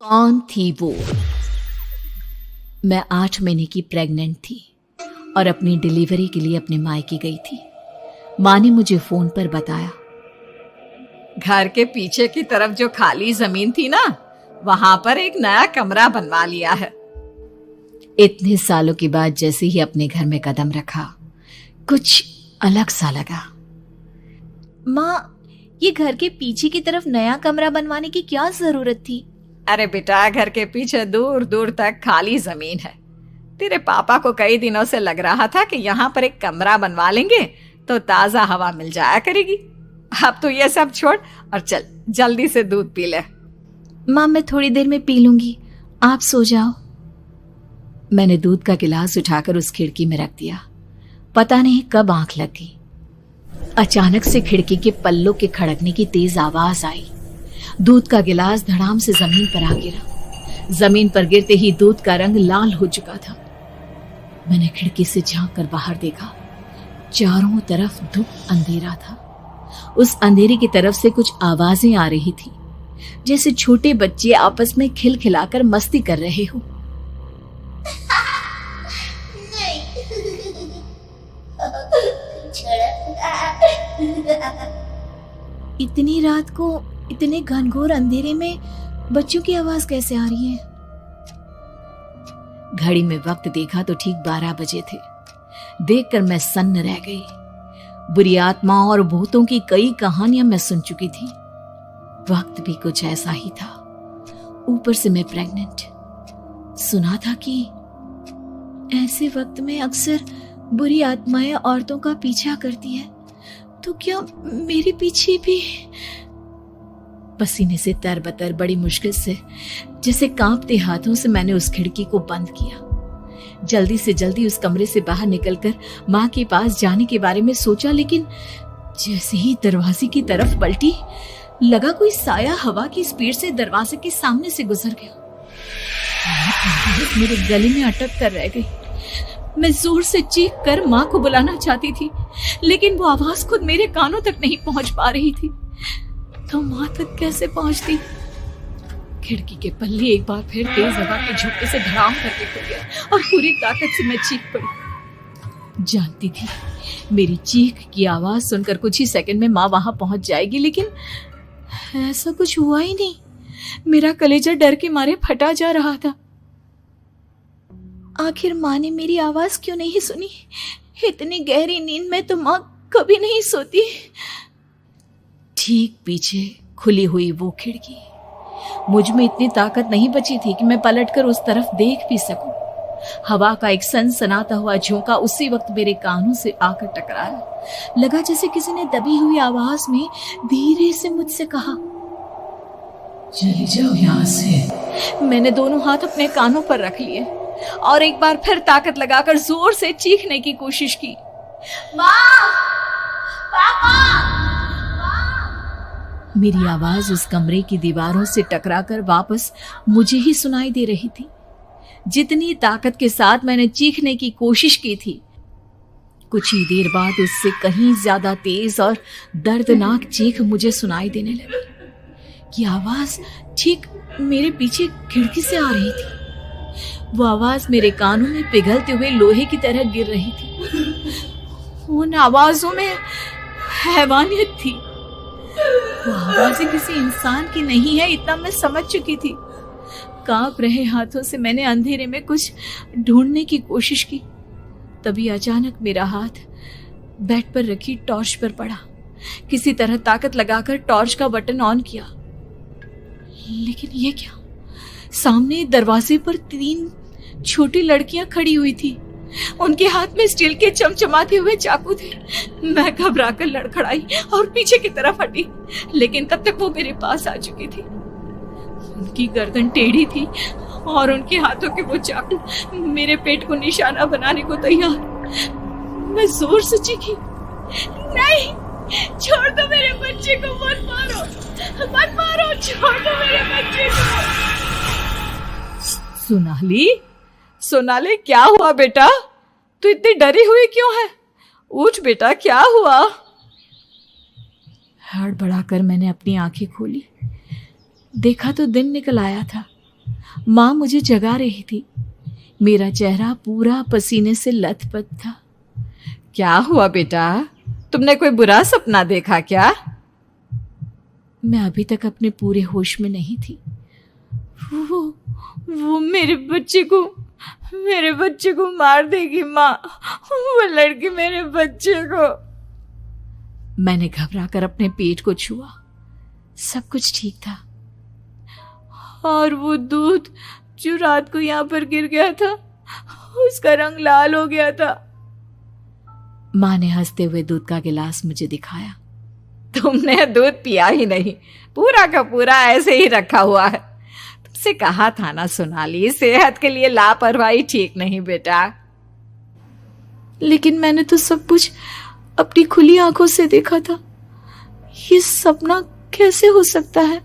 कौन थी वो? मैं 8 महीने की प्रेग्नेंट थी और अपनी डिलीवरी के लिए अपने मायके गई थी। माँ ने मुझे फोन पर बताया, घर के पीछे की तरफ जो खाली जमीन थी ना, वहां पर एक नया कमरा बनवा लिया है। इतने सालों के बाद जैसे ही अपने घर में कदम रखा, कुछ अलग सा लगा। माँ, ये घर के पीछे की तरफ नया कमरा बनवाने की क्या जरूरत थी? अरे बेटा, घर के पीछे दूर दूर तक खाली जमीन है। तेरे पापा को कई दिनों से लग रहा था कि यहाँ पर एक कमरा बनवा लेंगे तो ताजा हवा मिल जाया करेगी। अब तो ये सब छोड़ और चल जल्दी से दूध पी ले। माँ, मैं थोड़ी देर में पी लूंगी, आप सो जाओ। मैंने दूध का गिलास उठाकर उस खिड़की में रख दिया। पता नहीं कब आंख लग गई। अचानक से खिड़की के पल्लों के खड़कने की तेज आवाज आई। दूध का गिलास धड़ाम से जमीन पर आ गिरा। जमीन पर गिरते ही दूध का रंग लाल हो चुका था। मैंने खिड़की से झांक कर बाहर देखा। चारों तरफ धुप अंधेरा था। उस अंधेरे की तरफ से कुछ आवाजें आ रही थी, जैसे छोटे बच्चे आपस में खिलखिलाकर मस्ती कर रहे हो। इतनी रात को इतने घनघोर अंधेरे में बच्चों की आवाज कैसे आ रही है? घड़ी में वक्त देखा तो ठीक 12 बजे थे। देखकर मैं सन्न रह गई। बुरी आत्माओं और भूतों की कई कहानियां मैं सुन चुकी थी। वक्त भी कुछ ऐसा ही था। ऊपर से मैं प्रेग्नेंट। सुना था कि ऐसे वक्त में अक्सर बुरी आत्माएं औरतों का पीछा करती है, तो क्या मेरे पीछे भी? पसीने से तरबतर बड़ी मुश्किल से, जैसे कांपते हाथों से मैंने उस खिड़की को बंद किया। जल्दी से जल्दी उस कमरे से बाहर निकलकर माँ के पास जाने के बारे में सोचा, लेकिन जैसे ही दरवाजे की तरफ पलटी, लगा कोई साया हवा की स्पीड से दरवाजे के सामने से गुजर गया। मेरे गले में अटक कर रह गई। मैं जोर से चीख कर माँ को बुलाना चाहती थी, लेकिन वो आवाज खुद मेरे कानों तक नहीं पहुंच पा रही थी। तो माँ तक कैसे पहुंचती? खिड़की के पल्ले एक बार फिर तेज हवा के झोंके से धड़ाम करके खुल गया और पूरी ताकत से मैं चीख पड़ी। जानती थी मेरी चीख की आवाज सुनकर कुछ ही सेकंड में माँ वहां पहुंच जाएगी, लेकिन ऐसा कुछ हुआ ही नहीं। मेरा कलेजा डर के मारे फटा जा रहा था। आखिर माँ ने मेरी आवाज क्यों नहीं सुनी? इतनी गहरी नींद में तो माँ कभी नहीं सोती। ठीक पीछे खुली हुई वो खिड़की। मुझ में इतनी ताकत नहीं बची थी कि मैं पलटकर उस तरफ देख भी सकूं। हवा का एक सनसनाता हुआ झोंका उसी वक्त मेरे कानों से आकर टकराया। लगा जैसे किसी ने दबी हुई आवाज में धीरे से मुझसे कहा, चली जाओ यहाँ से। मैंने दोनों हाथ अपने कानों पर रख लिए और एक बार फिर ताकत लगाकर जोर से चीखने की कोशिश की। माँ! पापा! मेरी आवाज उस कमरे की दीवारों से टकराकर वापस मुझे ही सुनाई दे रही थी। जितनी ताकत के साथ मैंने चीखने की कोशिश की थी, कुछ ही देर बाद उससे कहीं ज्यादा तेज और दर्दनाक चीख मुझे सुनाई देने लगी। ये आवाज ठीक मेरे पीछे खिड़की से आ रही थी। वो आवाज मेरे कानों में पिघलते हुए लोहे की तरह गिर रही थी। उन आवाजों में हैवानियत थी। वो आवाज़ें किसी इंसान की नहीं है, इतना मैं समझ चुकी थी। कांप रहे हाथों से मैंने अंधेरे में कुछ ढूंढने की कोशिश की। तभी अचानक मेरा हाथ बेड पर रखी टॉर्च पर पड़ा। किसी तरह ताकत लगाकर टॉर्च का बटन ऑन किया, लेकिन ये क्या? सामने दरवाजे पर 3 छोटी लड़कियां खड़ी हुई थी। उनके हाथ में स्टील के चमचमाते हुए चाकू थे। मैं घबराकर लड़खड़ाई और पीछे की तरफ हटी, लेकिन तब तक वो मेरे पास आ चुकी थी। उनकी गर्दन टेढ़ी थी और उनके हाथों के वो चाकू मेरे पेट को निशाना बनाने को तैयार। मैं जोर से चीखी, नहीं, छोड़ दो मेरे बच्चे को, मत मारो, मत मारो, छोड़ दो मेरे बच्चे को। सोनाली, क्या हुआ बेटा? तू इतनी डरी हुई क्यों है? उठ बेटा, क्या हुआ? हड़बड़ाकर मैंने अपनी आंखें खोली। देखा तो दिन निकल आया था। माँ मुझे जगा रही थी। मेरा चेहरा पूरा पसीने से लथपथ था। क्या हुआ बेटा, तुमने कोई बुरा सपना देखा क्या? मैं अभी तक अपने पूरे होश में नहीं थी। वो मेरे बच्चे को मार देगी माँ। वो लड़की मेरे बच्चे को। मैंने घबराकर अपने पेट को छुआ। सब कुछ ठीक था। और वो दूध जो रात को यहाँ पर गिर गया था, उसका रंग लाल हो गया था। माँ ने हंसते हुए दूध का गिलास मुझे दिखाया। तुमने दूध पिया ही नहीं, पूरा का पूरा ऐसे ही रखा हुआ है। तुमसे कहा था ना सोनाली, सेहत के लिए लापरवाही ठीक नहीं बेटा। लेकिन मैंने तो सब कुछ अपनी खुली आंखों से देखा था। ये सपना कैसे हो सकता है?